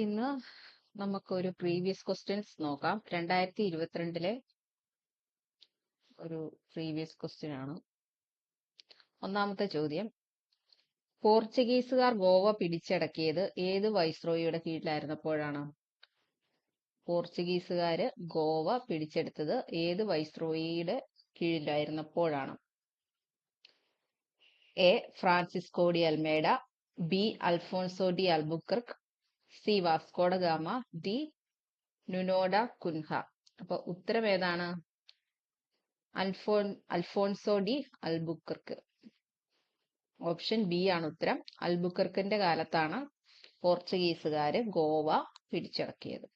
ഇന്ന് നമുക്കൊരു previous questions നോക്കാം. 2022 ഒരു പ്രീവിയസ് ക്വസ്റ്റ്യൻ ആണ്. ഒന്നാമത്തെ ചോദ്യം, പോർച്ചുഗീസുകാർ ഗോവ പിടിച്ചടക്കിയത് ഏത് വൈസ്രോയിയുടെ കീഴിലായിരുന്നപ്പോഴാണ്? പോർച്ചുഗീസുകാര് ഗോവ പിടിച്ചെടുത്തത് ഏത് വൈസ്രോയിയുടെ കീഴിലായിരുന്നപ്പോഴാണ്? A. Francisco de Almeida, B. Alfonso de Albuquerque, C. Vasco da Gama, D. Nuno da Cunha. അപ്പൊ ഉത്തരം ഏതാണ്? Alfonso de Albuquerque. Option B ആണ് ഉത്തരം. അൽബുക്കർക്കിന്റെ കാലത്താണ് പോർച്ചുഗീസുകാര് ഗോവ പിടിച്ചടക്കിയത്.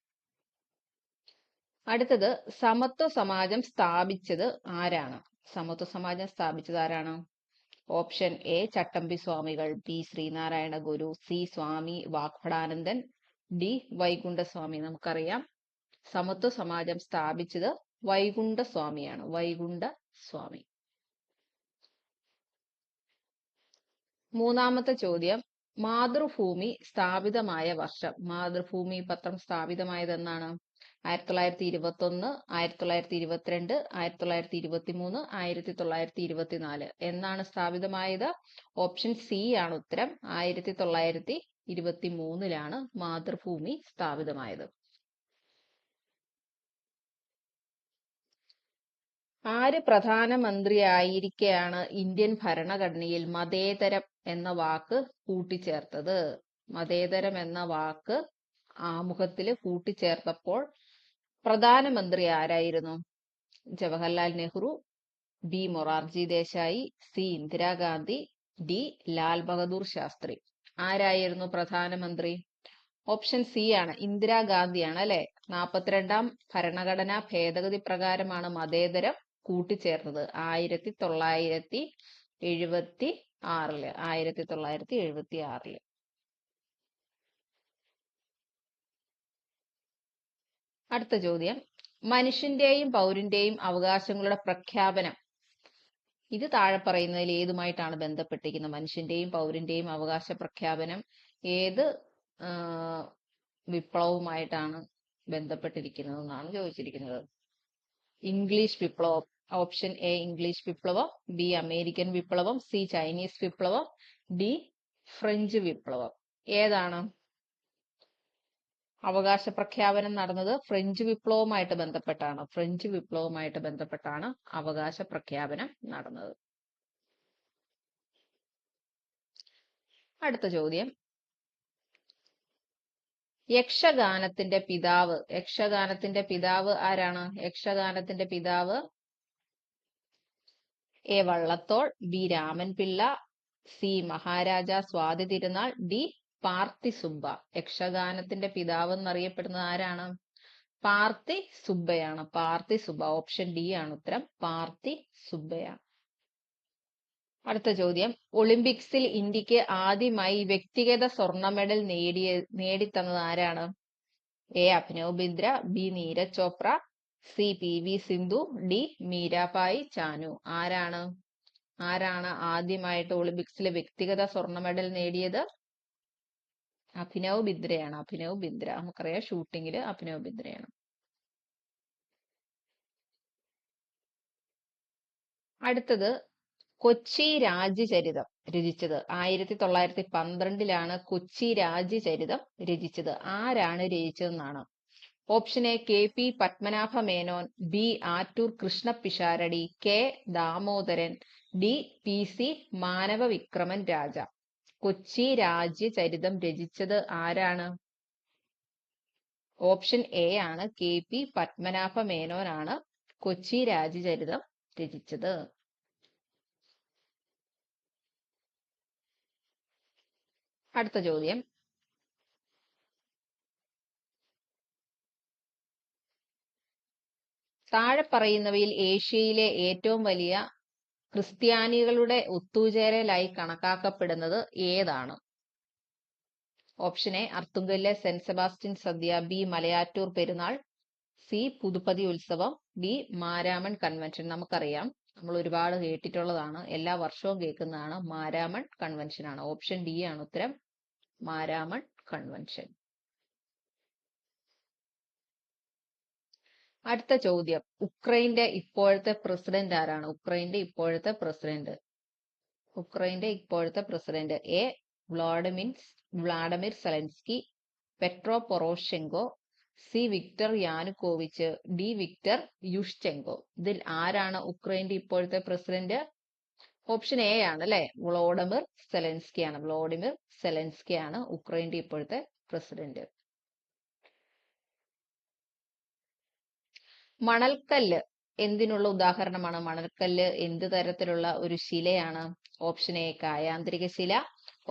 അടുത്തത്, സമത്വ സമാജം സ്ഥാപിച്ചത് ആരാണ്? സമത്വ സമാജം സ്ഥാപിച്ചത് ആരാണ്? ഓപ്ഷൻ എ ചട്ടമ്പി സ്വാമികൾ, ബി ശ്രീനാരായണ ഗുരു, സി സ്വാമി വാഗ്ഭടാനന്ദൻ, ഡി വൈകുണ്ഠസ്വാമി. നമുക്കറിയാം സമത്വ സമാജം സ്ഥാപിച്ചത് വൈകുണ്ഠസ്വാമിയാണ്. വൈകുണ്ഠസ്വാമി. മൂന്നാമത്തെ ചോദ്യം, മാതൃഭൂമി സ്ഥാപിതമായ വർഷം. മാതൃഭൂമി പത്രം സ്ഥാപിതമായത് എന്നാണ്? 1921, 1922, 1923, 1924 എന്നാണ് സ്ഥാപിതമായത്? ഓപ്ഷൻ സി ആണ് ഉത്തരം. 1923 മാതൃഭൂമി സ്ഥാപിതമായത്. ആര് പ്രധാനമന്ത്രിയായിരിക്കെയാണ് ഇന്ത്യൻ ഭരണഘടനയിൽ മതേതരം എന്ന വാക്ക് കൂട്ടിച്ചേർത്തത്? മതേതരം എന്ന വാക്ക് ആമുഖത്തില് കൂട്ടിച്ചേർത്തപ്പോൾ പ്രധാനമന്ത്രി ആരായിരുന്നു? Jawaharlal Nehru, B Morarji Desai, C Indira Gandhi, D Lal Bahadur Shastri. ആരായിരുന്നു പ്രധാനമന്ത്രി? ഓപ്ഷൻ സി ആണ്, ഇന്ദിരാഗാന്ധിയാണ് അല്ലെ. 42ാം ഭരണഘടനാ ഭേദഗതി പ്രകാരമാണ് മതേതരം കൂട്ടിച്ചേർത്തത് 1976. 1976. അടുത്ത ചോദ്യം, മനുഷ്യന്റെയും പൗരന്റെയും അവകാശങ്ങളുടെ പ്രഖ്യാപനം. ഇത് താഴെ പറയുന്നതിൽ ഏതുമായിട്ടാണ് ബന്ധപ്പെട്ടിരിക്കുന്നത്? മനുഷ്യന്റെയും പൗരന്റെയും അവകാശ പ്രഖ്യാപനം ഏത് വിപ്ലവവുമായിട്ടാണ് ബന്ധപ്പെട്ടിരിക്കുന്നത് എന്നാണ് ചോദിച്ചിരിക്കുന്നത്. ഇംഗ്ലീഷ് വിപ്ലവം. ഓപ്ഷൻ എ ഇംഗ്ലീഷ് വിപ്ലവം, ബി അമേരിക്കൻ വിപ്ലവം, സി ചൈനീസ് വിപ്ലവം, ഡി ഫ്രഞ്ച് വിപ്ലവം. ഏതാണ്? അവകാശ പ്രഖ്യാപനം നടന്നത് ഫ്രഞ്ച് വിപ്ലവവുമായിട്ട് ബന്ധപ്പെട്ടാണ്. ഫ്രഞ്ച് വിപ്ലവവുമായിട്ട് ബന്ധപ്പെട്ടാണ് അവകാശ പ്രഖ്യാപനം നടന്നത്. അടുത്ത ചോദ്യം, യക്ഷഗാനത്തിന്റെ പിതാവ്. യക്ഷഗാനത്തിന്റെ പിതാവ് ആരാണ്? യക്ഷഗാനത്തിന്റെ പിതാവ് A Vallathol, B Raman Pillai, C Maharaja Swathi Thirunal, D പാർത്തിസുബ്ബ. യക്ഷഗാനത്തിന്റെ പിതാവ് എന്നറിയപ്പെടുന്നത് ആരാണ്? പാർത്തിസുബ്ബയാണ്. പാർത്തിസുബ്ബ. ഓപ്ഷൻ ഡി ആണ് ഉത്തരം. പാർത്തിസുബ്ബയാണ്. അടുത്ത ചോദ്യം, ഒളിമ്പിക്സിൽ ഇന്ത്യക്ക് ആദ്യമായി വ്യക്തിഗത സ്വർണ്ണ മെഡൽ നേടിത്തന്നത് ആരാണ്? A Abhinav Bindra, B Neeraj Chopra, C P V Sindhu, D Mirabai Chanu. ആരാണ് ആദ്യമായിട്ട് ഒളിമ്പിക്സിൽ വ്യക്തിഗത സ്വർണ്ണ മെഡൽ നേടിയത്? അഭിനവ് ബിന്ദ്രയാണ്. അഭിനവ് ബിന്ദ്ര. നമുക്കറിയാം ഷൂട്ടിങ്ങില് അഭിനവ് ബിന്ദ്രയാണ്. അടുത്തത്, കൊച്ചി രാജ്യചരിതം രചിച്ചത്. 1912 കൊച്ചി രാജ്യചരിതം രചിച്ചത്. ആരാണ് രചിച്ചതെന്നാണ്? Option A K P Padmanabha Menon, B Attoor Krishna Pisharody, K Damodaran, D P C Manava Vikraman Raja. Kochi Rajyacharitham രചിച്ചത് ആരാണ്? ഓപ്ഷൻ എ ആണ്, കെ പി പത്മനാഭ മേനോനാണ് കൊച്ചി രാജ്യചരിതം രചിച്ചത്. അടുത്ത ചോദ്യം, താഴെ പറയുന്നവയിൽ ഏഷ്യയിലെ ഏറ്റവും വലിയ ക്രിസ്ത്യാനികളുടെ ഒത്തുചേരലായി കണക്കാക്കപ്പെടുന്നത് ഏതാണ്? ഓപ്ഷൻ എ അർത്തുങ്കലിലെ സെന്റ് സെബാസ്റ്റ്യൻ സദ്യ, ബി മലയാറ്റൂർ പെരുന്നാൾ, സി പുതുപ്പതി ഉത്സവം, ഡി മാരാമൺ കൺവെൻഷൻ. നമുക്കറിയാം, നമ്മൾ ഒരുപാട് കേട്ടിട്ടുള്ളതാണ്, എല്ലാ വർഷവും കേൾക്കുന്നതാണ്. മാരാമൺ കൺവെൻഷൻ ആണ്. ഓപ്ഷൻ ഡി ആണ് ഉത്തരം. മാരാമൺ കൺവെൻഷൻ. അടുത്ത ചോദ്യം, ഉക്രൈന്റെ ഇപ്പോഴത്തെ പ്രസിഡന്റ് ആരാണ്? ഉക്രൈന്റെ ഇപ്പോഴത്തെ president A Volodymyr Zelensky, Petro Poroshenko, C Viktor Yanukovych, D Viktor Yushchenko. ഇതിൽ ആരാണ് ഉക്രൈന്റെ ഇപ്പോഴത്തെ പ്രസിഡന്റ്? ഓപ്ഷൻ എ ആണ് അല്ലെ, വ്ളോഡിമിർ സെലൻസ്കി ആണ് ഉക്രൈന്റെ ഇപ്പോഴത്തെ പ്രസിഡന്റ്. മണൽക്കല്ല് എന്തിനുള്ള ഉദാഹരണമാണ്? മണൽക്കല്ല് എന്ത് തരത്തിലുള്ള ഒരു ശിലയാണ്? Option A കായാന്തരിക Shila,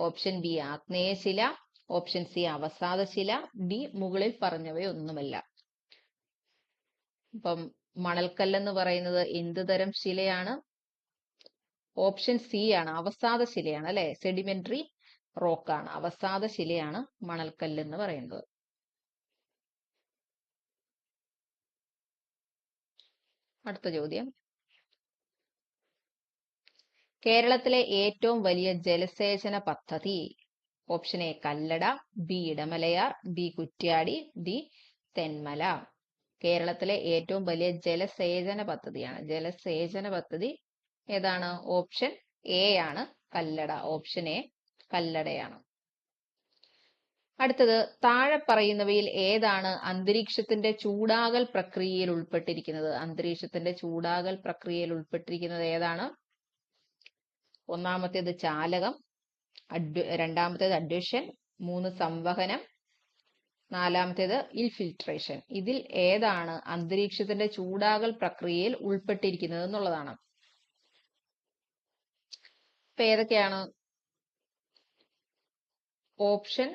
option B ആഗ്നേയ Shila, option C അവസാദ Shila, D മുകളിൽ പറഞ്ഞവയൊന്നുമല്ല. അപ്പം മണൽക്കല്ലെന്ന് പറയുന്നത് എന്ത് തരം ശിലയാണ്? ഓപ്ഷൻ സി ആണ്, അവസാദ ശിലയാണ് അല്ലെ, സെഡിമെന്ററി റോക്കാണ്, അവസാദ ശിലയാണ് മണൽക്കല്ല് എന്ന് പറയുന്നത്. അടുത്ത ചോദ്യം, കേരളത്തിലെ ഏറ്റവും വലിയ ജലസേചന പദ്ധതി? Option A Kallada, B Idamalayar, B Kuttiyadi, D Thenmala. കേരളത്തിലെ ഏറ്റവും വലിയ ജലസേചന പദ്ധതി ഏതാണ്? ഓപ്ഷൻ എ ആണ്, കല്ലട. Option A കല്ലടയാണ്. അടുത്തത്, താഴെ പറയുന്നവയിൽ ഏതാണ് അന്തരീക്ഷത്തിന്റെ ചൂടാകൽ പ്രക്രിയയിൽ ഉൾപ്പെട്ടിരിക്കുന്നത്? ഏതാണ്? ഒന്നാമത്തേത് ചാലകം, രണ്ടാമത്തേത് അഡ്വേഷൻ, 3 സംവഹനം, 4-ാമത്തേത് ഇൻഫിൽട്രേഷൻ. ഇതിൽ ഏതാണ് അന്തരീക്ഷത്തിന്റെ ചൂടാകൽ പ്രക്രിയയിൽ ഉൾപ്പെട്ടിരിക്കുന്നത് എന്നുള്ളതാണ്. ഇപ്പൊ ഏതൊക്കെയാണ്? ഓപ്ഷൻ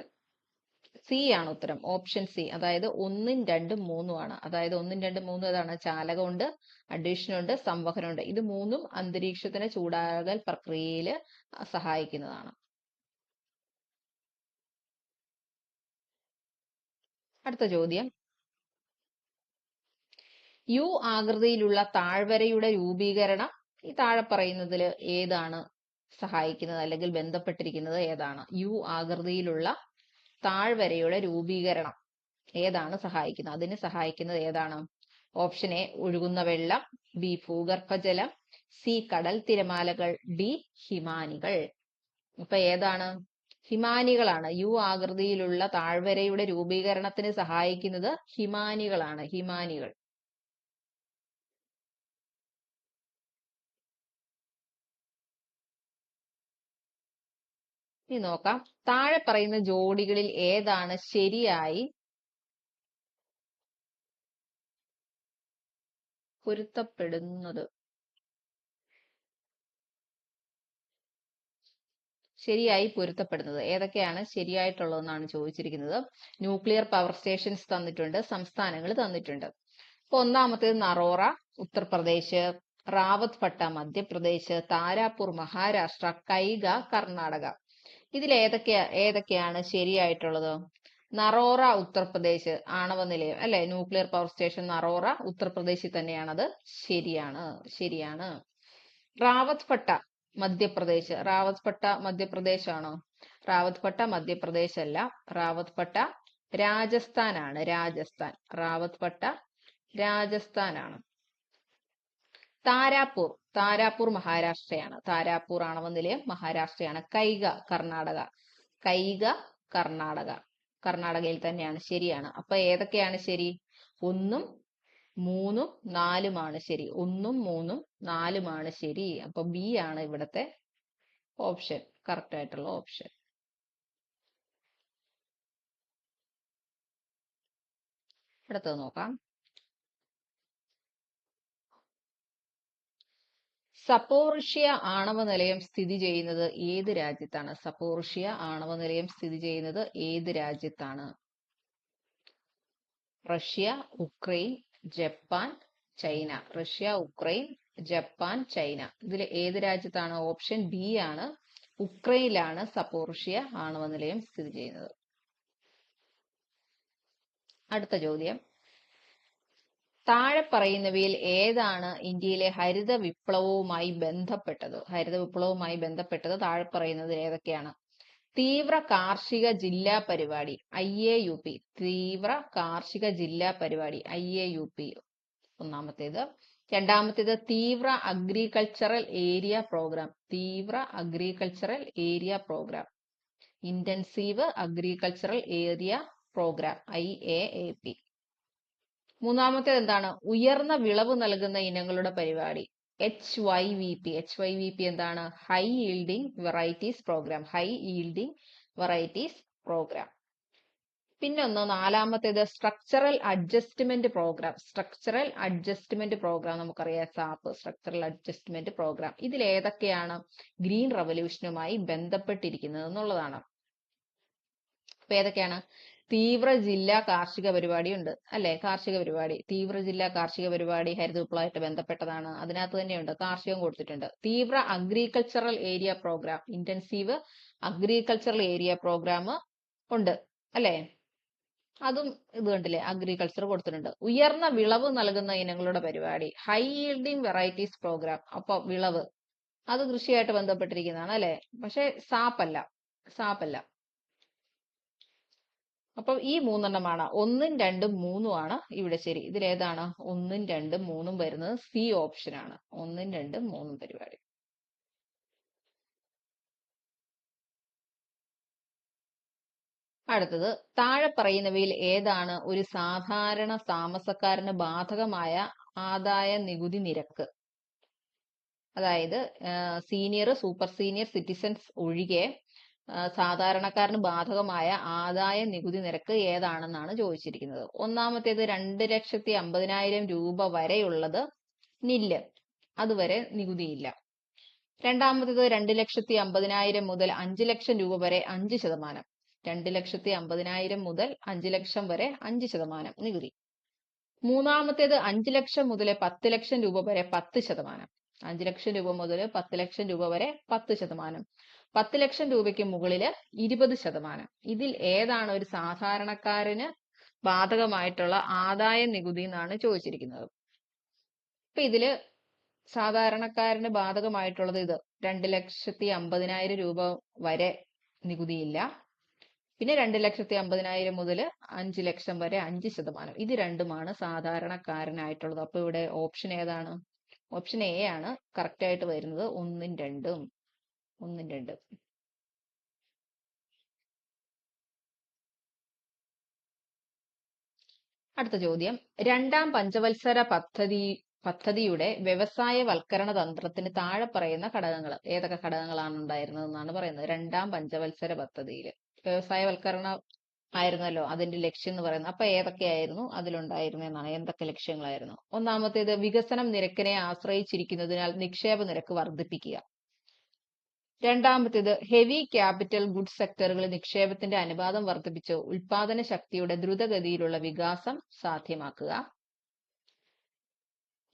സി ആണ് ഉത്തരം. ഓപ്ഷൻ സി, അതായത് 1, 2, 3 ആണ്. അതായത് 1, 2, 3 ഏതാണ്? ചാലകമുണ്ട്, അഡ്വേഷനുണ്ട്, സംവഹനമുണ്ട്. ഇത് 3ഉം അന്തരീക്ഷത്തിന് ചൂടാകൽ പ്രക്രിയയിൽ സഹായിക്കുന്നതാണ്. അടുത്ത ചോദ്യം, യു ആകൃതിയിലുള്ള താഴ്വരയുടെ രൂപീകരണം ഈ താഴെ പറയുന്നതിൽ ഏതാണ് സഹായിക്കുന്നത് അല്ലെങ്കിൽ ബന്ധപ്പെട്ടിരിക്കുന്നത്? ഏതാണ്? യു ആകൃതിയിലുള്ള താഴ്വരയുടെ രൂപീകരണം ഏതാണ് സഹായിക്കുന്നത്? അതിന് സഹായിക്കുന്നത് ഏതാണ്? ഓപ്ഷൻ എ ഒഴുകുന്ന വെള്ളം, ബി ഭൂഗർഭജലം, സി കടൽ തിരമാലകൾ, ഡി ഹിമാനികൾ. ഇപ്പൊ ഏതാണ്? ഹിമാനികളാണ്. യു ആകൃതിയിലുള്ള താഴ്വരയുടെ രൂപീകരണത്തിന് സഹായിക്കുന്നത് ഹിമാനികളാണ്. ഹിമാനികൾ. ഇനി നോക്കാം, താഴെ പറയുന്ന ജോഡികളിൽ ഏതാണ് ശരിയായി പൊരുത്തപ്പെടുന്നത്? ഏതൊക്കെയാണ് ശരിയായിട്ടുള്ളതെന്നാണ് ചോദിച്ചിരിക്കുന്നത്. ന്യൂക്ലിയർ പവർ സ്റ്റേഷൻസ് തന്നിട്ടുണ്ട്, സംസ്ഥാനങ്ങൾ തന്നിട്ടുണ്ട്. അപ്പൊ ഒന്നാമത്തേത് നറോറ ഉത്തർപ്രദേശ്, റാവത്ത് ഭട്ട മധ്യപ്രദേശ്, താരാപൂർ മഹാരാഷ്ട്ര, കൈഗ കർണാടക. ഇതിൽ ഏതൊക്കെയാണ് ശരിയായിട്ടുള്ളത്? നറോറ ഉത്തർപ്രദേശ് ആണവ നിലയം അല്ലെ, ന്യൂക്ലിയർ പവർ സ്റ്റേഷൻ നറോറ ഉത്തർപ്രദേശിൽ തന്നെയാണത്. ശരിയാണ്. റാവത്ത് ഭട്ട മധ്യപ്രദേശ് ആണോ? റാവത്ത് ഭട്ട മധ്യപ്രദേശ് അല്ല, റാവത്ത് ഭട്ട രാജസ്ഥാനാണ്. റാവത്ത് ഭട്ട രാജസ്ഥാനാണ്. താരാപൂർ മഹാരാഷ്ട്രയാണ്. താരാപൂർ ആണവ നിലയം മഹാരാഷ്ട്രയാണ്. കൈഗ കർണാടകയിൽ തന്നെയാണ്. ശരിയാണ്. അപ്പൊ ഏതൊക്കെയാണ് ശരി? 1, 3, 4 ശരി. 1, 3, 4 ശരി. അപ്പൊ ബി ആണ് ഇവിടത്തെ ഓപ്ഷൻ, കറക്റ്റ് ആയിട്ടുള്ള ഓപ്ഷൻ. അടുത്തത് നോക്കാം, സപ്പോറിഷ്യ ആണവ നിലയം സ്ഥിതി ചെയ്യുന്നത് ഏത് രാജ്യത്താണ്? Russia, Ukraine, Japan, China. ഇതിൽ ഏത് രാജ്യത്താണ്? ഓപ്ഷൻ ബി ആണ്, ഉക്രൈനിലാണ് സപ്പോറിഷ്യ ആണവ നിലയം സ്ഥിതി ചെയ്യുന്നത്. അടുത്ത ചോദ്യം, താഴെ പറയുന്നവയിൽ ഏതാണ് ഇന്ത്യയിലെ ഹരിത വിപ്ലവവുമായി ബന്ധപ്പെട്ടത്? താഴെ പറയുന്നത് ഏതൊക്കെയാണ്? തീവ്ര കാർഷിക ജില്ലാ പരിപാടി IAUP, ഒന്നാമത്തേത്. രണ്ടാമത്തേത് തീവ്ര അഗ്രികൾച്ചറൽ ഏരിയ പ്രോഗ്രാം. തീവ്ര agricultural area programme. Intensive agricultural area programme, IAAP. മൂന്നാമത്തേത് എന്താണ്? ഉയർന്ന വിളവ് നൽകുന്ന ഇനങ്ങളുടെ പരിപാടി, HYVP. HYVP എന്താണ്? High yielding varieties programme. High yielding varieties programme. പിന്നൊന്ന് നാലാമത്തേത് structural adjustment programme. Structural adjustment programme നമുക്കറിയാം, സാപ്പ്, സ്ട്രക്ചറൽ അഡ്ജസ്റ്റ്മെന്റ് പ്രോഗ്രാം. ഇതിൽ ഏതൊക്കെയാണ് ഗ്രീൻ റവല്യൂഷനുമായി ബന്ധപ്പെട്ടിരിക്കുന്നത് എന്നുള്ളതാണ്. അപ്പൊ ഏതൊക്കെയാണ്? തീവ്ര ജില്ലാ കാർഷിക പരിപാടി ഉണ്ട് അല്ലെ? കാർഷിക പരിപാടി, തീവ്ര ജില്ലാ കാർഷിക പരിപാടി ഹരിത വിപ്ലവമായിട്ട് ബന്ധപ്പെട്ടതാണ്. അതിനകത്ത് തന്നെയുണ്ട്, കാർഷികം കൊടുത്തിട്ടുണ്ട്. തീവ്ര agricultural area programme, intensive agricultural area programme ഉണ്ട് അല്ലെ? അതും ഇത് കണ്ടില്ലേ, അഗ്രികൾച്ചർ കൊടുത്തിട്ടുണ്ട്. ഉയർന്ന വിളവ് നൽകുന്ന ഇനങ്ങളുടെ പരിപാടി, ഹൈ ഈൽഡിംഗ് വെറൈറ്റീസ് പ്രോഗ്രാം. അപ്പൊ വിളവ് അത് കൃഷിയായിട്ട് ബന്ധപ്പെട്ടിരിക്കുന്നതാണ് അല്ലെ? പക്ഷെ സാപ്പല്ല, സാപ്പല്ല. അപ്പൊ ഈ മൂന്നെണ്ണമാണ്, 1, 2, 3 ആണ് ഇവിടെ ശരി. ഇതിലേതാണ് 1, 2, 3 വരുന്നത്? സി ഓപ്ഷൻ ആണ്, 1, 2, 3 പരിപാടി. അടുത്തത്, താഴെ പറയുന്നവയിൽ ഏതാണ് ഒരു സാധാരണ താമസക്കാരന് ബാധകമായ ആദായ നികുതി നിരക്ക്? അതായത് സീനിയർ, സൂപ്പർ സീനിയർ സിറ്റിസൺസ് ഒഴികെ സാധാരണക്കാരന് ബാധകമായ ആദായ നികുതി നിരക്ക് ഏതാണെന്നാണ് ചോദിച്ചിരിക്കുന്നത്. ഒന്നാമത്തേത് 2,50,000 രൂപ വരെയുള്ളത് നില്ല്, അതുവരെ നികുതിയില്ല. രണ്ടാമത്തേത് 2,50,000 മുതൽ 5 ലക്ഷം രൂപ വരെ 5%. 2,50,000 മുതൽ 5 ലക്ഷം വരെ 5% നികുതി. മൂന്നാമത്തേത് 5 ലക്ഷം മുതൽ 10 ലക്ഷം രൂപ വരെ 10%. 5 ലക്ഷം രൂപ മുതൽ 10 ലക്ഷം രൂപ വരെ 10%. 10 ലക്ഷം രൂപയ്ക്ക് മുകളില് 20%. ഇതിൽ ഏതാണ് ഒരു സാധാരണക്കാരന് ബാധകമായിട്ടുള്ള ആദായ നികുതി എന്നാണ് ചോദിച്ചിരിക്കുന്നത്. അപ്പൊ ഇതില് സാധാരണക്കാരന് ബാധകമായിട്ടുള്ളത് ഇത് 2,50,000 രൂപ വരെ നികുതിയില്ല. പിന്നെ 2,50,000 മുതൽ 5 ലക്ഷം വരെ 5%. ഇത് രണ്ടുമാണ് സാധാരണക്കാരനായിട്ടുള്ളത്. അപ്പൊ ഇവിടെ ഓപ്ഷൻ ഏതാണ്? ഓപ്ഷൻ എ ആണ് കറക്റ്റ് ആയിട്ട് വരുന്നത്. 1, 2. 1, 2. അടുത്ത ചോദ്യം, രണ്ടാം പഞ്ചവത്സര പദ്ധതിയുടെ വ്യവസായവൽക്കരണ തന്ത്രത്തിന് താഴെ പറയുന്ന ഘടകങ്ങൾ, ഏതൊക്കെ ഘടകങ്ങളാണ് ഉണ്ടായിരുന്നത് എന്നാണ് പറയുന്നത്. രണ്ടാം പഞ്ചവത്സര പദ്ധതിയിൽ വ്യവസായവൽക്കരണം ആയിരുന്നല്ലോ അതിന്റെ ലക്ഷ്യം എന്ന് പറയുന്നത്. അപ്പൊ ഏതൊക്കെയായിരുന്നു അതിലുണ്ടായിരുന്നെന്നാണ്, എന്തൊക്കെ ലക്ഷ്യങ്ങളായിരുന്നു? ഒന്നാമത്തേത്, വികസനം നിരക്കിനെ ആശ്രയിച്ചിരിക്കുന്നതിനാൽ നിക്ഷേപ നിരക്ക് വർദ്ധിപ്പിക്കുക. രണ്ടാമത്തേത്, ഹെവി ക്യാപിറ്റൽ ഗുഡ്സ് സെക്ടറുകളിൽ നിക്ഷേപത്തിന്റെ അനുപാതം വർദ്ധിപ്പിച്ച് ഉൽപാദന ശക്തിയുടെ ദ്രുതഗതിയിലുള്ള വികാസം സാധ്യമാക്കുക.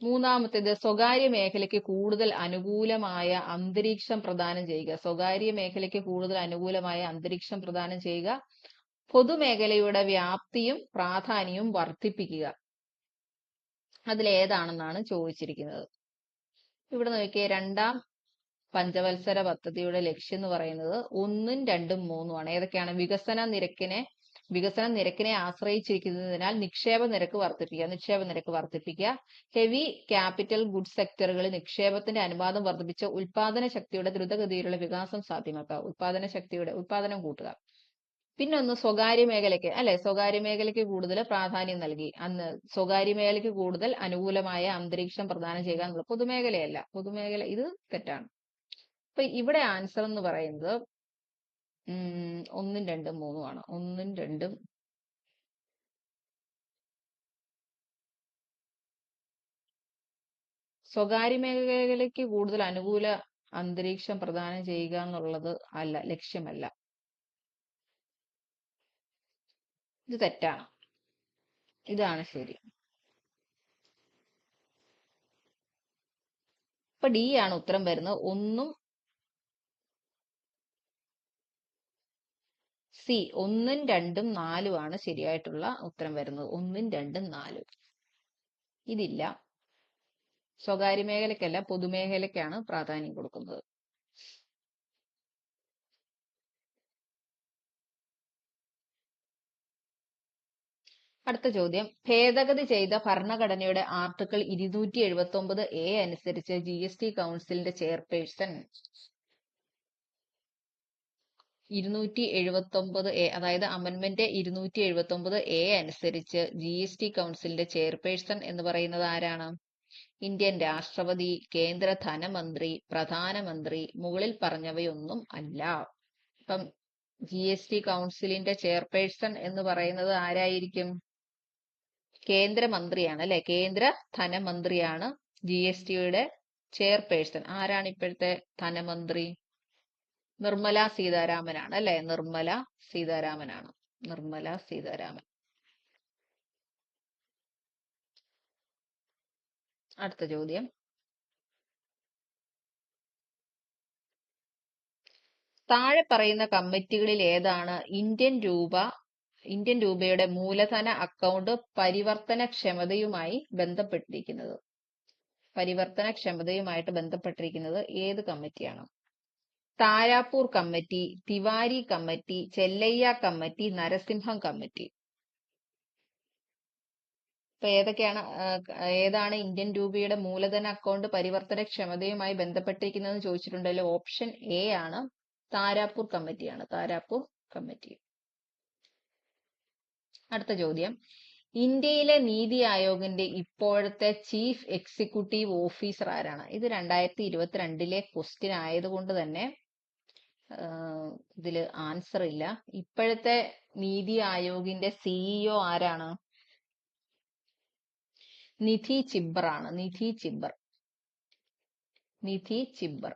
മൂന്നാമത്തേത്, സ്വകാര്യ മേഖലയ്ക്ക് കൂടുതൽ അനുകൂലമായ അന്തരീക്ഷം പ്രദാനം ചെയ്യുക. സ്വകാര്യ മേഖലയ്ക്ക് കൂടുതൽ അനുകൂലമായ അന്തരീക്ഷം പ്രദാനം ചെയ്യുക. പൊതുമേഖലയുടെ വ്യാപ്തിയും പ്രാധാന്യവും വർദ്ധിപ്പിക്കുക. അതിലേതാണെന്നാണ് ചോദിച്ചിരിക്കുന്നത്. ഇവിടെ നോക്കിയേ, രണ്ടാം പഞ്ചവത്സര പദ്ധതിയുടെ ലക്ഷ്യം എന്ന് പറയുന്നത് 1, 2, 3 ആണ്. ഏതൊക്കെയാണ്? വികസന നിരക്കിനെ ആശ്രയിച്ചിരിക്കുന്നതിനാൽ നിക്ഷേപ നിരക്ക് വർദ്ധിപ്പിക്കുക. ഹെവി ക്യാപിറ്റൽ ഗുഡ്സ് സെക്ടറുകളിൽ നിക്ഷേപത്തിന്റെ അനുപാതം വർദ്ധിപ്പിച്ച് ഉൽപാദന ശക്തിയുടെ ദ്രുതഗതിയിലുള്ള വികാസം സാധ്യമാക്കുക. ഉൽപാദനം കൂട്ടുക. പിന്നൊന്ന്, സ്വകാര്യ മേഖലയ്ക്ക് അല്ലെ, സ്വകാര്യ മേഖലയ്ക്ക് കൂടുതൽ പ്രാധാന്യം നൽകി. സ്വകാര്യ മേഖലയ്ക്ക് കൂടുതൽ അനുകൂലമായ അന്തരീക്ഷം പ്രദാനം ചെയ്യുക എന്നുള്ളത്. പൊതുമേഖല ഇത് തെറ്റാണ്. അപ്പൊ ഇവിടെ ആൻസർ എന്ന് പറയുന്നത് 1, 2, 3 ആണ്. 1, 2. സ്വകാര്യ മേഖലയ്ക്ക് കൂടുതൽ അനുകൂല അന്തരീക്ഷം പ്രദാനം ചെയ്യുക എന്നുള്ളത് അല്ല, ലക്ഷ്യമല്ല. ഇത് തെറ്റാണ്. ഇതാണ് ശരി. അപ്പൊ ഡി ആണ് ഉത്തരം വരുന്നത്. 1 സി, 1, 2, 4 ആണ് ശരിയായിട്ടുള്ള ഉത്തരം വരുന്നത്. 1, 2, 4. ഇതില്ല. സ്വകാര്യ മേഖലയ്ക്കല്ല, പൊതുമേഖലയ്ക്കാണ് പ്രാധാന്യം കൊടുക്കുന്നത്. അടുത്ത ചോദ്യം, ഭേദഗതി ചെയ്ത ഭരണഘടനയുടെ ആർട്ടിക്കിൾ 279A അനുസരിച്ച് GST കൗൺസിലിന്റെ ചെയർപേഴ്സൺ 279A, അതായത് അമെന്റ്മെന്റ് 279A അനുസരിച്ച് GST കൗൺസിലിന്റെ ചെയർപേഴ്സൺ എന്ന് പറയുന്നത് ആരാണ്? ഇന്ത്യൻ രാഷ്ട്രപതി, കേന്ദ്ര ധനമന്ത്രി, പ്രധാനമന്ത്രി, മുകളിൽ പറഞ്ഞവയൊന്നും അല്ല. അപ്പം GST കൗൺസിലിന്റെ ചെയർപേഴ്സൺ എന്ന് പറയുന്നത് ആരായിരിക്കും? കേന്ദ്രമന്ത്രിയാണ് അല്ലെ? കേന്ദ്ര ധനമന്ത്രിയാണ് GSTയുടെ ചെയർപേഴ്സൺ. ആരാണ് ഇപ്പോഴത്തെ ധനമന്ത്രി? നിർമ്മല സീതാരാമനാണ് അല്ലെ? നിർമ്മല സീതാരാമനാണ്. നിർമ്മല സീതാരാമൻ. അടുത്ത ചോദ്യം, താഴെ പറയുന്ന കമ്മിറ്റികളിൽ ഏതാണ് ഇന്ത്യൻ രൂപയുടെ മൂലധന അക്കൗണ്ട് പരിവർത്തനക്ഷമതയുമായി ബന്ധപ്പെട്ടിരിക്കുന്നത്? പരിവർത്തനക്ഷമതയുമായിട്ട് ബന്ധപ്പെട്ടിരിക്കുന്നത് ഏത് കമ്മിറ്റിയാണ്? Tarapur committee, Tiwari committee, Chellaiah committee, Narasimham committee. ഇപ്പൊ ഏതാണ് ഇന്ത്യൻ രൂപയുടെ മൂലധന അക്കൗണ്ട് പരിവർത്തനക്ഷമതയുമായി ബന്ധപ്പെട്ടിരിക്കുന്നതെന്ന് ചോദിച്ചിട്ടുണ്ടല്ലോ. ഓപ്ഷൻ എ ആണ്, താരാപൂർ കമ്മിറ്റിയാണ്. താരാപൂർ കമ്മിറ്റി. അടുത്ത ചോദ്യം, ഇന്ത്യയിലെ നീതി ആയോഗിന്റെ ഇപ്പോഴത്തെ ചീഫ് എക്സിക്യൂട്ടീവ് ഓഫീസർ ആരാണ്? ഇത് 2022 ക്വസ്റ്റ്യൻ ആയതുകൊണ്ട് തന്നെ ഇതില് ആൻസർ ഇല്ല. ഇപ്പോഴത്തെ നീതി ആയോഗിന്റെ CEO ആരാണ്? നിധി ചിബ്ബർ ആണ്. നിധി ചിബ്ബർ. നിധി ചിബ്ബർ.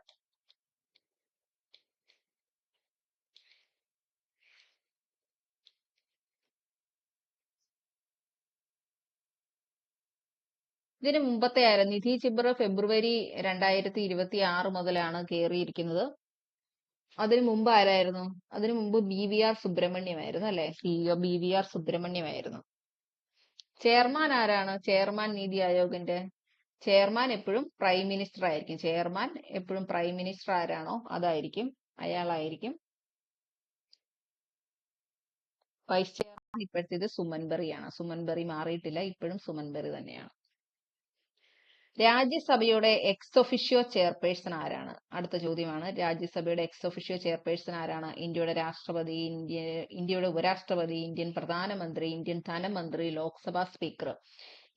ഇതിന് മുമ്പത്തെ ആയിരുന്നു നിധി ചിബ്ബർ. ഫെബ്രുവരി 2026 മുതലാണ് കയറിയിരിക്കുന്നത്. അതിനു മുമ്പ് ആരായിരുന്നു? അതിനു മുമ്പ് BVR സുബ്രഹ്മണ്യമായിരുന്നു അല്ലെ? CEO BVR സുബ്രഹ്മണ്യമായിരുന്നു. ചെയർമാൻ ആരാണ്? ചെയർമാൻ നീതി ആയോഗിന്റെ ചെയർമാൻ എപ്പോഴും പ്രൈം മിനിസ്റ്റർ ആയിരിക്കും. ചെയർമാൻ എപ്പോഴും പ്രൈം മിനിസ്റ്റർ ആരാണോ അതായിരിക്കും, അയാളായിരിക്കും. വൈസ് ചെയർമാൻ ഇപ്പോഴത്തേത് സുമൻ ബെറിയാണ്. സുമൻ ബെറി മാറിയിട്ടില്ല, ഇപ്പോഴും സുമൻ ബെറി തന്നെയാണ്. രാജ്യസഭയുടെ എക്സ് ഒഫിഷ്യോ ചെയർപേഴ്സൺ ആരാണ്? അടുത്ത ചോദ്യമാണ്, രാജ്യസഭയുടെ എക്സ് ഒഫിഷ്യോ ചെയർപേഴ്സൺ ആരാണ്? ഇന്ത്യയുടെ രാഷ്ട്രപതി, ഇന്ത്യയുടെ ഉപരാഷ്ട്രപതി, ഇന്ത്യൻ പ്രധാനമന്ത്രി, ഇന്ത്യൻ ധനമന്ത്രി, ലോക്സഭാ സ്പീക്കർ.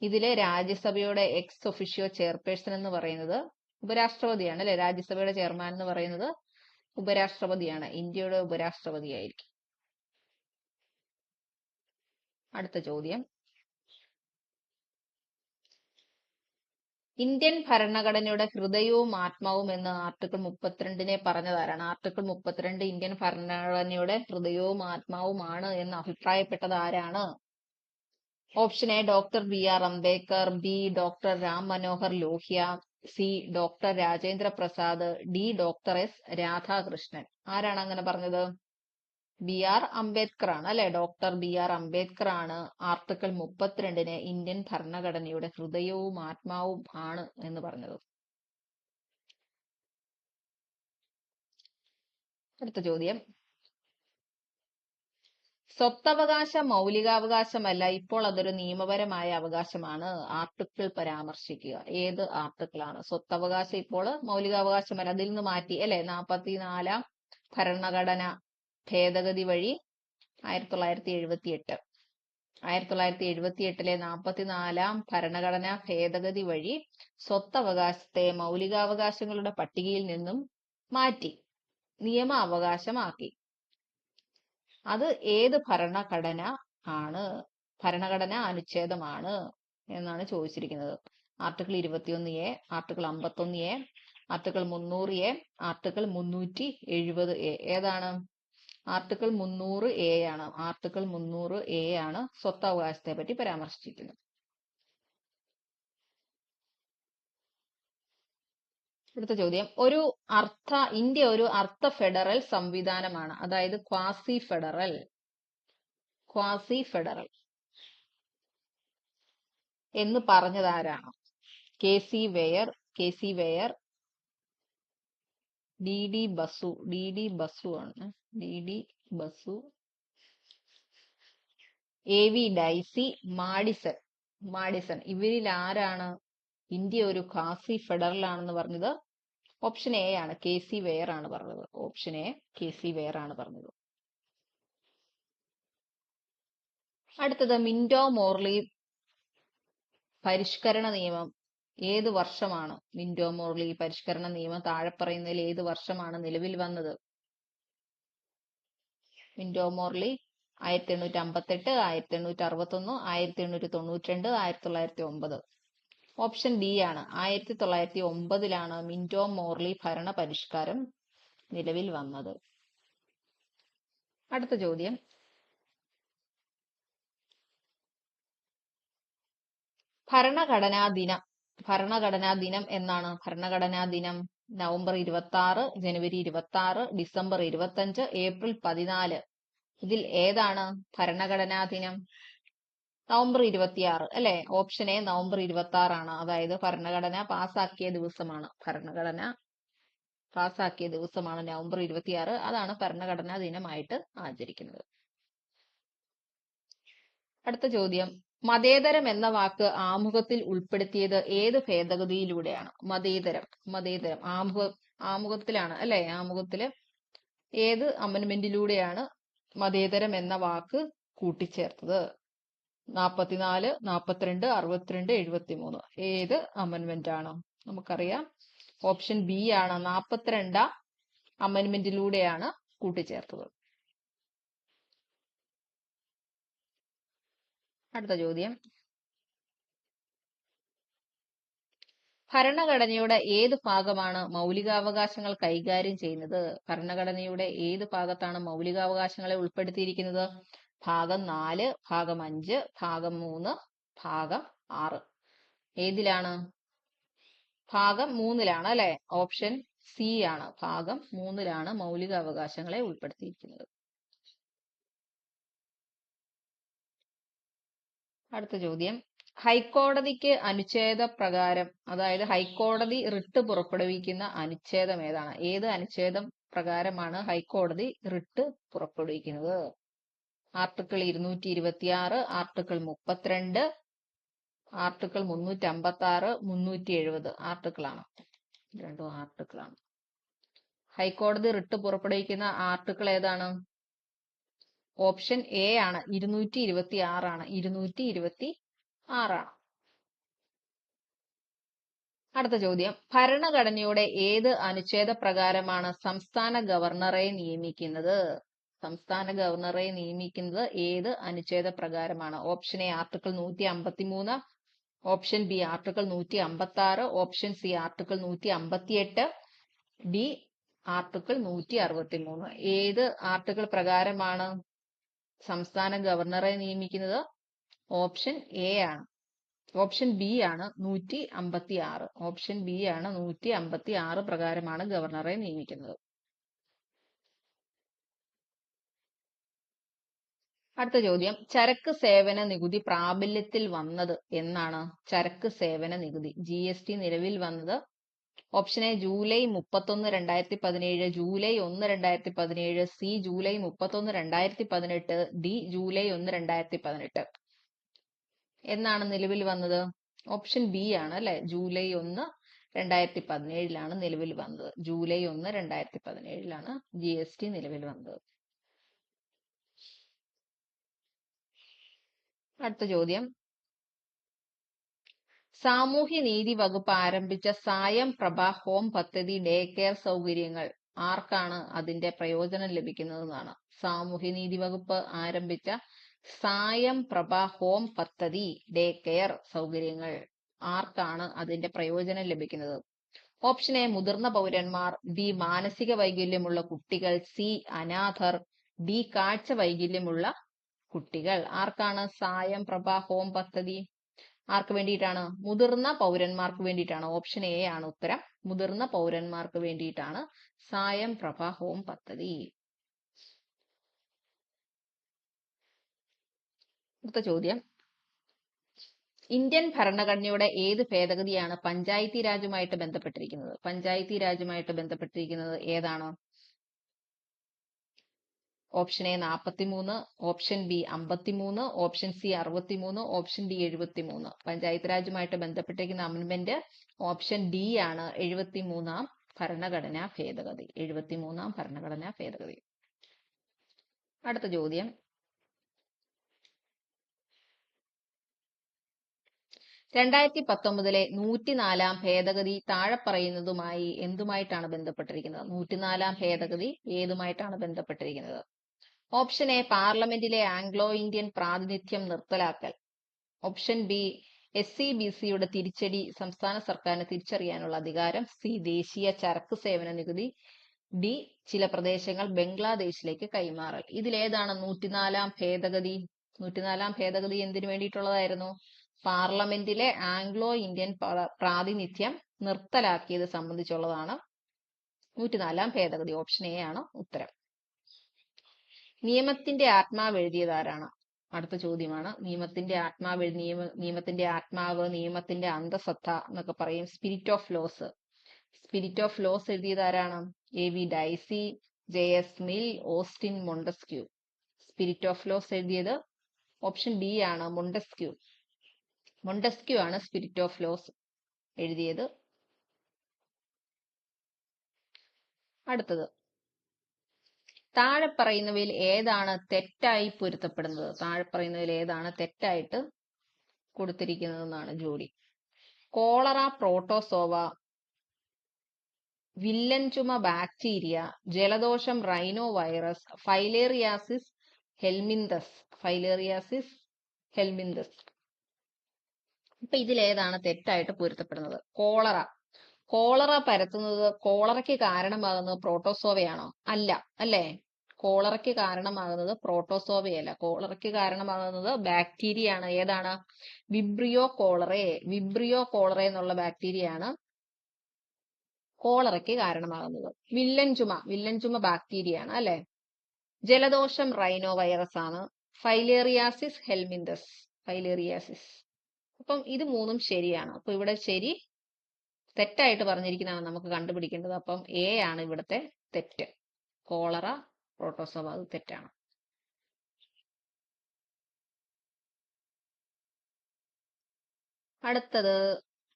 ഇതില് രാജ്യസഭയുടെ എക്സ് ഒഫിഷ്യോ ചെയർപേഴ്സൺ എന്ന് പറയുന്നത് ഉപരാഷ്ട്രപതിയാണ് അല്ലെ? രാജ്യസഭയുടെ ചെയർമാൻ എന്ന് പറയുന്നത് ഉപരാഷ്ട്രപതിയാണ്. ഇന്ത്യയുടെ ഉപരാഷ്ട്രപതിയായിരിക്കും. അടുത്ത ചോദ്യം, ഇന്ത്യൻ ഭരണഘടനയുടെ ഹൃദയവും ആത്മാവും എന്ന് ആർട്ടിക്കിൾ 32 പറഞ്ഞതാരാണ്? ആർട്ടിക്കിൾ 32 ഇന്ത്യൻ ഭരണഘടനയുടെ ഹൃദയവും ആത്മാവുമാണ് എന്ന് അഭിപ്രായപ്പെട്ടത് ആരാണ്? Option A doctor BR Ambedkar, B doctor Ram Manohar Lohia, C doctor Rajendra Prasad, D doctor S Radhakrishnan. ആരാണ് അങ്ങനെ പറഞ്ഞത്? BR അംബേദ്കർ ആണ് അല്ലെ? ഡോക്ടർ BR അംബേദ്കർ ആണ് ആർട്ടിക്കിൾ 32 ഇന്ത്യൻ ഭരണഘടനയുടെ ഹൃദയവും ആത്മാവും ആണ് എന്ന് പറഞ്ഞത്. അടുത്ത ചോദ്യം, സ്വത്തവകാശം മൗലികാവകാശമല്ല, ഇപ്പോൾ അതൊരു നിയമപരമായ അവകാശമാണ്. ആർട്ടിക്കിൾ പരാമർശിക്കുക. ഏത് ആർട്ടിക്കിളാണ്? സ്വത്തവകാശം ഇപ്പോൾ മൗലികാവകാശമല്ല, അതിൽ നിന്ന് മാറ്റി അല്ലെ? 44 ഭരണഘടന ഭേദഗതി വഴി 1978. 1978 44 ഭരണഘടനാ ഭേദഗതി വഴി സ്വത്തവകാശത്തെ മൗലികാവകാശങ്ങളുടെ പട്ടികയിൽ നിന്നും മാറ്റി നിയമാവകാശമാക്കി. അത് ഏത് ഭരണഘടന അനുച്ഛേദമാണ് എന്നാണ് ചോദിച്ചിരിക്കുന്നത്. Article 21A, article 51A, article 300A, article 370A. ഏതാണ്? ആർട്ടിക്കിൾ 300A ആണ്. ആർട്ടിക്കിൾ 300A ആണ് സ്വത്തവകാശത്തെ പറ്റി പരാമർശിച്ചിരിക്കുന്നത്. അടുത്ത ചോദ്യം, ഇന്ത്യ ഒരു അർദ്ധ ഫെഡറൽ സംവിധാനമാണ്, അതായത് ക്വാസി ഫെഡറൽ എന്ന് പറഞ്ഞത് ആരാണ്? KC വെയർ, DD ബസു ആണ്. DD Basu AV Dicey, Madison ഇവരിൽ ആരാണ് ഇന്ത്യ ഒരു ഖാസി ഫെഡറൽ ആണെന്ന് പറഞ്ഞത്? ഓപ്ഷൻ എ ആണ്, KC വെയർ ആണ് പറഞ്ഞത്. ഓപ്ഷൻ എ, KC വെയർ ആണ് പറഞ്ഞത്. അടുത്തത് മിന്റോ മോർലി പരിഷ്കരണ നിയമം ഏത് വർഷമാണ്? മിന്റോ മോർലി പരിഷ്കരണ നിയമം താഴെ പറയുന്നതിൽ ഏത് വർഷമാണ് നിലവിൽ വന്നത്? Minto Morley 1858, 1861, 1892, 1909. ഓപ്ഷൻ ഡി ആണ്, 1909 മിന്റോ മോർലി ഭരണ പരിഷ്കാരം നിലവിൽ വന്നത്. അടുത്ത ചോദ്യം, ഭരണഘടനാ ദിനം എന്നാണ്? ഭരണഘടനാ ദിനം നവംബർ 26, ജനുവരി 26, ഡിസംബർ 25, ഏപ്രിൽ 14. ഇതിൽ ഏതാണ് ഭരണഘടനാ ദിനം? നവംബർ 26 അല്ലെ? ഓപ്ഷൻ എ നവംബർ 26 ആണ്. അതായത് ഭരണഘടന പാസാക്കിയ ദിവസമാണ് നവംബർ 26. അതാണ് ഭരണഘടനാ ദിനമായിട്ട് ആചരിക്കുന്നത്. അടുത്ത ചോദ്യം, മതേതരം എന്ന വാക്ക് ആമുഖത്തിൽ ഉൾപ്പെടുത്തിയത് ഏത് ഭേദഗതിയിലൂടെയാണ്? മതേതരം ആമുഖത്തിലാണ് അല്ലെ? ആമുഖത്തില് ഏത് അമെന്റ്മെന്റിലൂടെയാണ് മതേതരം എന്ന വാക്ക് കൂട്ടിച്ചേർത്തത്? 44, 42, 62, 73. ഏത് അമെന്റ്മെന്റ് ആണ്? നമുക്കറിയാം ഓപ്ഷൻ ബി ആണ്, 42 അമെന്റ്മെന്റിലൂടെയാണ് കൂട്ടിച്ചേർത്തത്. അടുത്ത ചോദ്യം, ഭരണഘടനയുടെ ഏത് ഭാഗമാണ് മൗലികാവകാശങ്ങൾ കൈകാര്യം ചെയ്യുന്നത്? ഭരണഘടനയുടെ ഏത് ഭാഗത്താണ് മൗലികാവകാശങ്ങളെ ഉൾപ്പെടുത്തിയിരിക്കുന്നത്? ഭാഗം 4, ഭാഗം 5, ഭാഗം 3, ഭാഗം 6. ഏതിലാണ്? ഭാഗം 3ലാണ് അല്ലെ? ഓപ്ഷൻ സി ആണ്, ഭാഗം 3ലാണ് മൗലികാവകാശങ്ങളെ ഉൾപ്പെടുത്തിയിരിക്കുന്നത്. അടുത്ത ചോദ്യം, ഹൈക്കോടതിക്ക് അനുച്ഛേദ പ്രകാരം, അതായത് ഹൈക്കോടതി റിട്ട് പുറപ്പെടുവിക്കുന്ന അനുച്ഛേദം ഏതാണ്? ഏത് അനുച്ഛേദം പ്രകാരമാണ് ഹൈക്കോടതി റിട്ട് പുറപ്പെടുവിക്കുന്നത്? Article 226, article 32, article 356, 370 ആർട്ടിക്കിളാണ്. രണ്ടും ആർട്ടിക്കിളാണ്. ഹൈക്കോടതി റിട്ട് പുറപ്പെടുവിക്കുന്ന ആർട്ടിക്കിൾ ഏതാണ്? ഓപ്ഷൻ എ ആണ്, 226 ആണ്. 226 ആണ്. അടുത്ത ചോദ്യം, ഭരണഘടനയുടെ ഏത് അനുച്ഛേദ പ്രകാരമാണ് സംസ്ഥാന ഗവർണറെ നിയമിക്കുന്നത്? സംസ്ഥാന ഗവർണറെ നിയമിക്കുന്നത് ഏത് അനുച്ഛേദ പ്രകാരമാണ്? Option A article 153, option B article 156, option C article 158, D article 163. ഏത് ആർട്ടിക്കിൾ പ്രകാരമാണ് സംസ്ഥാന ഗവർണറെ നിയമിക്കുന്നത്? ഓപ്ഷൻ എ ആണ്. ഓപ്ഷൻ ബി ആണ് 156. ഓപ്ഷൻ ബി ആണ് 156 പ്രകാരമാണ് ഗവർണറെ നിയമിക്കുന്നത്. അടുത്ത ചോദ്യം, ചരക്ക് സേവന നികുതി പ്രാബല്യത്തിൽ വന്നത് എന്നാണ്? ചരക്ക് സേവന നികുതി GST നിലവിൽ വന്നത് option A July 31, 2017, July 1, 2017, C July 31, 2018, D July 1, 2018. എന്നാണ് നിലവിൽ വന്നത്? ഓപ്ഷൻ ബി ആണ് അല്ലെ? ജൂലൈ 1, 2017 നിലവിൽ വന്നത്. ജൂലൈ 1, 2017 GST നിലവിൽ വന്നത്. അടുത്ത ചോദ്യം, സാമൂഹ്യനീതി വകുപ്പ് ആരംഭിച്ച സായം പ്രഭ ഹോം പദ്ധതി ഡേ കെയർ സൗകര്യങ്ങൾ ആർക്കാണ് അതിന്റെ പ്രയോജനം ലഭിക്കുന്നതെന്നാണ്? സാമൂഹ്യനീതി വകുപ്പ് ആരംഭിച്ച സായം പ്രഭ ഹോം പദ്ധതി ഡേ കെയർ സൗകര്യങ്ങൾ ആർക്കാണ് അതിന്റെ പ്രയോജനം ലഭിക്കുന്നത്? ഓപ്ഷൻ എ മുതിർന്ന പൗരന്മാർ, ബി മാനസിക വൈകല്യമുള്ള കുട്ടികൾ, സി അനാഥർ, ഡി കാഴ്ച വൈകല്യമുള്ള കുട്ടികൾ. ആർക്കാണ് സായം പ്രഭ ഹോം പദ്ധതി? ആർക്ക് വേണ്ടിയിട്ടാണ്? മുതിർന്ന പൗരന്മാർക്ക് വേണ്ടിയിട്ടാണ്. ഓപ്ഷൻ എ ആണ് ഉത്തരം. മുതിർന്ന പൗരന്മാർക്ക് വേണ്ടിയിട്ടാണ് സായം പ്രഭ ഹോം പദ്ധതി. അടുത്ത ചോദ്യം, ഇന്ത്യൻ ഭരണഘടനയുടെ ഏത് ഭേദഗതിയാണ് പഞ്ചായത്തി രാജുമായിട്ട് ബന്ധപ്പെട്ടിരിക്കുന്നത്? പഞ്ചായത്തി രാജുമായിട്ട് ബന്ധപ്പെട്ടിരിക്കുന്നത് ഏതാണ്? Option A 43, option B 53, option C 63, option D 73. Panchayat രാജുമായിട്ട് ബന്ധപ്പെട്ടിരിക്കുന്ന അമെന്റ്മെന്റ് ഓപ്ഷൻ ഡി ആണ്, 73ാം ഭരണഘടനാ ഭേദഗതി. 73ാം ഭരണഘടനാ ഭേദഗതി. അടുത്ത ചോദ്യം, 2019 104ാം ഭേദഗതി താഴെ പറയുന്നതുമായി എന്തുമായിട്ടാണ് ബന്ധപ്പെട്ടിരിക്കുന്നത്? 104ാം ഭേദഗതി ഏതുമായിട്ടാണ് ബന്ധപ്പെട്ടിരിക്കുന്നത്? ഓപ്ഷൻ എ പാർലമെന്റിലെ ആംഗ്ലോ ഇന്ത്യൻ പ്രാതിനിധ്യം നിർത്തലാക്കൽ. ഓപ്ഷൻ ബി SCBCയുടെ തിരിച്ചടി സംസ്ഥാന സർക്കാരിന് തിരിച്ചറിയാനുള്ള അധികാരം. സി ദേശീയ ചരക്ക് സേവന നികുതി. ഡി ചില പ്രദേശങ്ങൾ ബംഗ്ലാദേശിലേക്ക് കൈമാറൽ. ഇതിലേതാണ് 104ാം ഭേദഗതി? 104ാം ഭേദഗതി എന്തിനു വേണ്ടിയിട്ടുള്ളതായിരുന്നു? പാർലമെന്റിലെ ആംഗ്ലോ ഇന്ത്യൻ പ്രാതിനിധ്യം നിർത്തലാക്കിയത് സംബന്ധിച്ചുള്ളതാണ് 104ാം ഭേദഗതി. ഓപ്ഷൻ എ ആണ് ഉത്തരം. നിയമത്തിന്റെ ആത്മാവ് എഴുതിയത് ആരാണ്? അടുത്ത ചോദ്യമാണ്. നിയമത്തിന്റെ ആത്മാവ് നിയമത്തിന്റെ ആത്മാവ്, നിയമത്തിന്റെ അന്തസത്ത എന്നൊക്കെ പറയും. Spirit of laws. Spirit of laws എഴുതിയത് ആരാണ്? AV Dicey, JS Mill, Austin Montesquieu. Spirit of laws എഴുതിയത് ഓപ്ഷൻ ബി ആണ്, മൊണ്ടസ്ക്യൂ. മൊണ്ടസ്ക്യൂ ആണ് സ്പിരിറ്റ് ഓഫ് ലോസ് എഴുതിയത്. അടുത്തത്, താഴെ പറയുന്നവയിൽ ഏതാണ് തെറ്റായി പൊരുത്തപ്പെടുന്നത്? താഴെ പറയുന്നവയിൽ ഏതാണ് തെറ്റായിട്ട് കൊടുത്തിരിക്കുന്നതെന്നാണ് ജോഡി. കോളറ പ്രോട്ടോസോവ, വില്ലൻ ചുമ ബാക്ടീരിയ, ജലദോഷം rhino virus, filariasis helminthes. Filariasis helminthes. അപ്പൊ ഇതിലേതാണ് തെറ്റായിട്ട് പൊരുത്തപ്പെടുന്നത്? കോളറ. കോളറ പരത്തുന്നത്, കോളറയ്ക്ക് കാരണമാകുന്നത് പ്രോട്ടോസോവയാണോ? അല്ല, അല്ലേ? കോളറയ്ക്ക് കാരണമാകുന്നത് പ്രോട്ടോസോവയല്ല. കോളറയ്ക്ക് കാരണമാകുന്നത് ബാക്ടീരിയ ആണ്. ഏതാണ്? Vibrio cholerae. വിബ്രിയോ കോളറെ എന്നുള്ള ബാക്ടീരിയ ആണ് കോളറയ്ക്ക് കാരണമാകുന്നത്. വില്ലൻ ചുമ ബാക്ടീരിയ ആണ്, അല്ലെ? ജലദോഷം റൈനോ വൈറസ് ആണ്. Filariasis helminthes. ഫൈലേറിയാസിസ്. അപ്പം ഇത് മൂന്നും ശരിയാണ്. അപ്പൊ ഇവിടെ ശരി, തെറ്റായിട്ട് പറഞ്ഞിരിക്കുന്നതാണ് നമുക്ക് കണ്ടുപിടിക്കേണ്ടത്. അപ്പം എ ആണ് ഇവിടുത്തെ തെറ്റ്. കോളറ പ്രോട്ടോസോവ, അത് തെറ്റാണ്.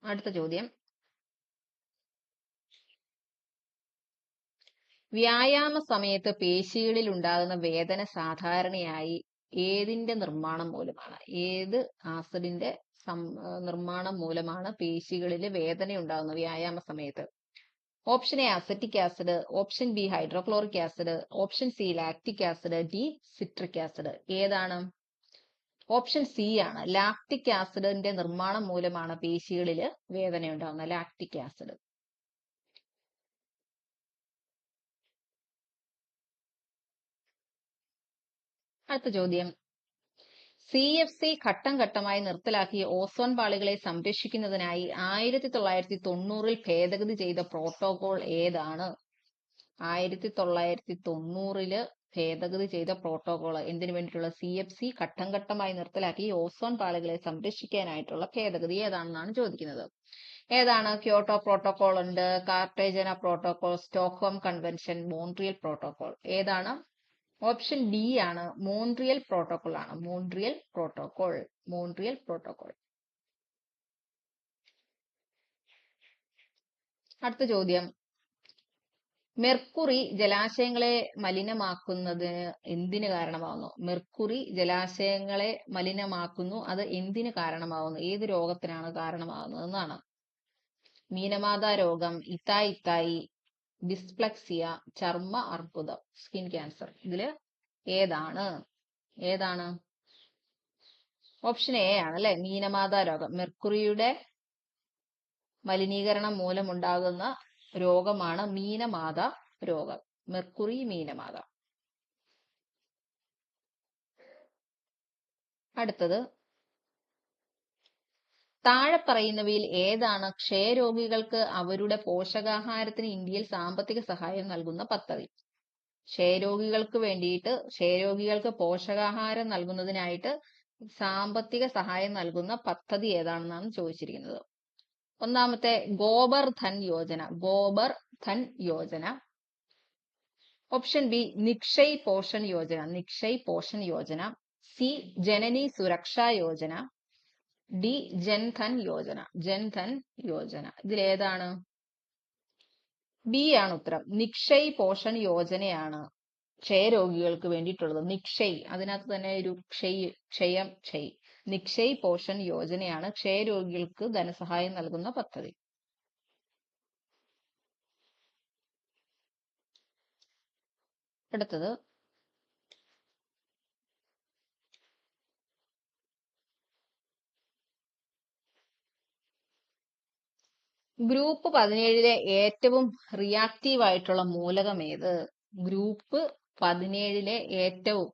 അടുത്ത ചോദ്യം, വ്യായാമ സമയത്ത് പേശികളിൽ ഉണ്ടാകുന്ന വേദന സാധാരണയായി ഏതിന്റെ നിർമ്മാണം മൂലമാണ്? ഏത് ആസിഡിന്റെ നിർമ്മാണം മൂലമാണ് പേശികളിൽ വേദന ഉണ്ടാകുന്നത് വ്യായാമ സമയത്ത്? Option A acetic acid, option B hydrochloric acid, option C lactic acid, D citric acid. ഏതാണ്? ഓപ്ഷൻ സി ആണ്. ലാക്റ്റിക് ആസിഡിന്റെ നിർമ്മാണം മൂലമാണ് പേശികളിൽ വേദന ഉണ്ടാകുന്നത്. Lactic acid. അടുത്ത ചോദ്യം, CFC ഘട്ടം ഘട്ടമായി നിർത്തലാക്കിയ ഓസോൺ പാളികളെ സംരക്ഷിക്കുന്നതിനായി 1990 ഭേദഗതി ചെയ്ത പ്രോട്ടോകോൾ ഏതാണ്? 1990 ഭേദഗതി ചെയ്ത പ്രോട്ടോകോൾ എന്തിനു വേണ്ടിയിട്ടുള്ള? CFC ഘട്ടം ഘട്ടമായി നിർത്തലാക്കി ഓസോൺ പാളികളെ സംരക്ഷിക്കാനായിട്ടുള്ള ഭേദഗതി ഏതാണെന്നാണ് ചോദിക്കുന്നത്. ഏതാണ്? ക്യോട്ടോ പ്രോട്ടോകോൾ ഉണ്ട്, Cartagena protocol, Stockholm convention, Montreal protocol. ഏതാണ്? ഓപ്ഷൻ ഡി ആണ്, മോൺട്രിയൽ പ്രോട്ടോകോൾ ആണ്. Montreal protocol. Montreal protocol. അടുത്ത ചോദ്യം, മെർക്കുറി ജലാശയങ്ങളെ മലിനമാക്കുന്നതിന് എന്തിന് കാരണമാകുന്നു? മെർക്കുറി ജലാശയങ്ങളെ മലിനമാക്കുന്നു, അത് എന്തിന് കാരണമാകുന്നു? ഏത് രോഗത്തിനാണ് കാരണമാകുന്നത് എന്നാണ്? മീനമാത രോഗം, ഇത്തായി, ഡിസ്പ്ലക്സിയ, ചർമ്മ അർബുദം, സ്കിൻ ക്യാൻസർ. ഇതില് ഏതാണ്? ഓപ്ഷൻ എ ആണ്, അല്ലെ? മീനമാത രോഗം. മെർക്കുറിയുടെ മലിനീകരണം മൂലമുണ്ടാകുന്ന രോഗമാണ് മീനമാത രോഗം. മെർക്കുറി മീനമാത. അടുത്തത്, താഴെ പറയുന്നവയിൽ ഏതാണ് ക്ഷയരോഗികൾക്ക് അവരുടെ പോഷകാഹാരത്തിന് ഇന്ത്യയിൽ സാമ്പത്തിക സഹായം നൽകുന്ന പദ്ധതി? ക്ഷയരോഗികൾക്ക് പോഷകാഹാരം നൽകുന്നതിനായിട്ട് സാമ്പത്തിക സഹായം നൽകുന്ന പദ്ധതി ഏതാണെന്നാണ് ചോദിച്ചിരിക്കുന്നത്. ഒന്നാമത്തെ, Gobar Dhan Yojana. Gobar Dhan Yojana. Option B Nikshay Poshan Yojana, Nikshay Poshan Yojana. C Janani Suraksha Yojana. D Jan Dhan Yojana, Jan Dhan Yojana. ഇതിലേതാണ്? ബി ആണ് ഉത്തരം. നിക്ഷയ് പോഷൻ യോജനയാണ് ക്ഷയരോഗികൾക്ക് വേണ്ടിയിട്ടുള്ളത്. നിക്ഷയ്, അതിനകത്ത് തന്നെ ഒരു ക്ഷയം ക്ഷയ്. നിക്ഷയ് പോഷൻ യോജനയാണ് ക്ഷയരോഗികൾക്ക് ധനസഹായം നൽകുന്ന പദ്ധതി. അടുത്തത് ഗ്രൂപ്പ് 17 ഏറ്റവും റിയാക്റ്റീവ് ആയിട്ടുള്ള മൂലകം ഏത്? ഗ്രൂപ്പ് 17 ഏറ്റവും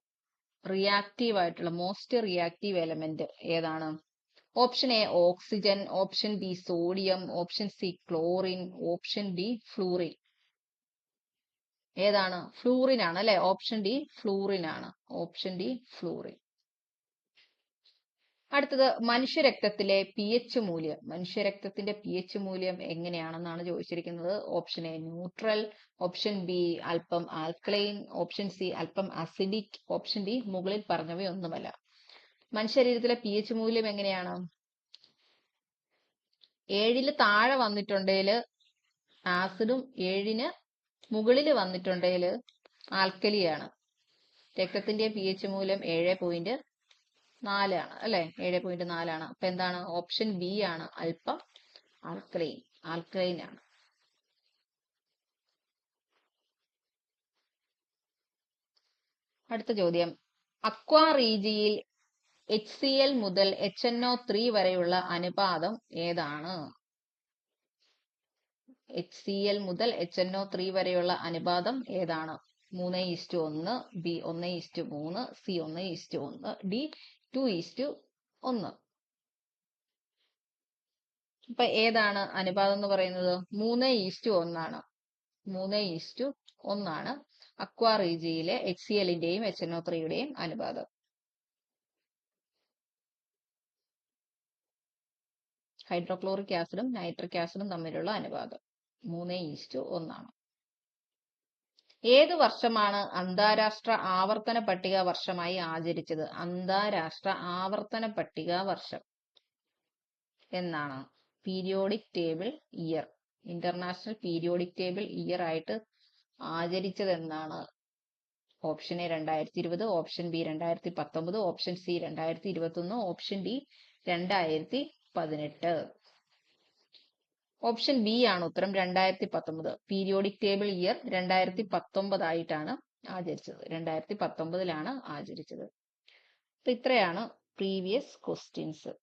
റിയാക്റ്റീവ് ആയിട്ടുള്ള മോസ്റ്റ് റിയാക്റ്റീവ് എലമെന്റ് ഏതാണ്? Option A oxygen, option B sodium, option C chlorine, option D fluorine. ഏതാണ്? ഫ്ലൂറിൻ ആണ് അല്ലെ? ഓപ്ഷൻ ഡി ഫ്ലൂറിൻ ആണ്. Option D fluorine. അടുത്തത് മനുഷ്യരക്തത്തിലെ pH മൂല്യം. മനുഷ്യരക്തത്തിന്റെ pH മൂല്യം എങ്ങനെയാണെന്നാണ് ചോദിച്ചിരിക്കുന്നത്. Option A neutral, option B അല്പം ആൽക്കലൈൻ, ഓപ്ഷൻ സി അല്പം അസിഡിക്, ഓപ്ഷൻ ഡി മുകളിൽ പറഞ്ഞവയൊന്നുമല്ല. മനുഷ്യശരീരത്തിലെ pH മൂല്യം എങ്ങനെയാണ്? 7 താഴെ വന്നിട്ടുണ്ടെങ്കിൽ ആസിഡും 7 മുകളിൽ വന്നിട്ടുണ്ടെങ്കിൽ ആൽക്കലിയാണ്. രക്തത്തിന്റെ pH മൂല്യം 7.4 ആണ് അല്ലെ? 7.4 ആണ്. അപ്പൊ എന്താണ്? ഓപ്ഷൻ ബി ആണ് അല്പം ആൽക്കലൈൻ, ആൽക്കലൈൻ ആണ്. അടുത്ത ചോദ്യം, അക്വാ റീജിയിൽ HCl മുതൽ HNO3 വരെയുള്ള അനുപാതം ഏതാണ്? HCl മുതൽ HNO3 വരെയുള്ള അനുപാതം ഏതാണ്? 3:1, ബി 1:3, സി 1:1, ഡി 2:1. അപ്പൊ ഏതാണ് അനുപാതം എന്ന് പറയുന്നത്? 3:1 ആണ്. 3:1 ആണ് അക്വാ റീജിയിലെ HClന്റെയും HNO3യുടെയും അനുപാതം. ഹൈഡ്രോക്ലോറിക് ആസിഡും നൈട്രിക് ആസിഡും തമ്മിലുള്ള അനുപാതം 3:1 ആണ്. ഏത് വർഷമാണ് അന്താരാഷ്ട്ര ആവർത്തന പട്ടിക വർഷമായി ആചരിച്ചത്? അന്താരാഷ്ട്ര ആവർത്തന പട്ടിക വർഷം എന്നാണ്? Periodic table year, international periodic table year ആയിട്ട് ആചരിച്ചത് എന്നാണ്? Option A 2020, option B 2019, option C 2021, option D 2018. Option B ആണ് ഉത്തരം. 2019. പീരിയോഡിക് ടേബിൾ ഇയർ 2019 ആയിട്ടാണ് ആചരിച്ചത്. 2019 ആചരിച്ചത്. അപ്പൊ ഇത്രയാണ് പ്രീവിയസ് ക്വസ്റ്റ്യൻസ്.